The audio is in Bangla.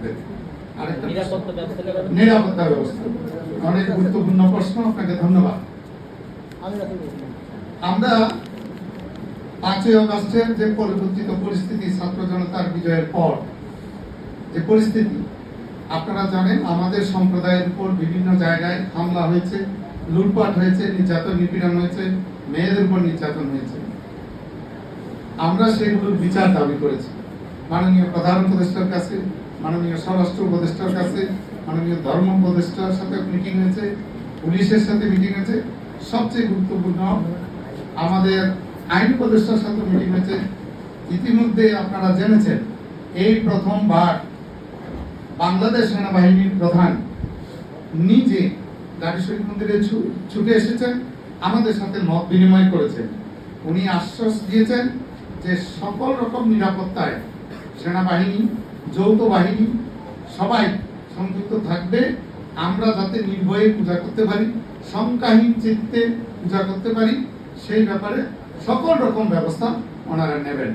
থাকবে। আরেকটা নিরাপত্তা ব্যবস্থা অনেক গুরুত্বপূর্ণ প্রশ্ন, আপনাকে ধন্যবাদ। আমরা 5ই অগস্টের যে পরিবর্তিত পরিস্থিতি, ছাত্র জনতার বিজয়ের পর যে পরিস্থিতি, আপনারা জানেন আমাদের সম্প্রদায়ের উপর বিভিন্ন জায়গায় হামলা হয়েছে, লুটপাট হয়েছে, নির্যাতন নিপীড়ন হয়েছে, মেয়েদের উপর নির্যাতন হয়েছে। আমরা সেগুলোর বিচার দাবি করেছি মাননীয় প্রধান উপদেষ্টার কাছে, মাননীয় স্বরাষ্ট্র উপদেষ্টার কাছে, মাননীয় ধর্ম উপদেষ্টার সাথে মিটিং হয়েছে, পুলিশের সাথে মিটিং হয়েছে, সবচেয়ে গুরুত্বপূর্ণ আমাদের আইন উপদেষ্টার সাথে মিটিং হয়েছে। ইতিমধ্যে আপনারা জেনেছেন এই প্রথমবার বাংলাদেশ সেনাবাহিনীর প্রধান নিজে গাড়ি শরীফ মন্দিরে ছুটে এসেছেন, আমাদের সাথে মত বিনিময় করেছেন। উনি আশ্বাস দিয়েছেন যে সকল রকম নিরাপত্তায় সেনাবাহিনী, যৌথ বাহিনী সবাই সংযুক্ত থাকবে। আমরা যাতে নির্ভয়ে পূজা করতে পারি, শঙ্কাহীন চিত্তে পূজা করতে পারি, সেই ব্যাপারে সকল রকম ব্যবস্থা ওনারা নেবেন।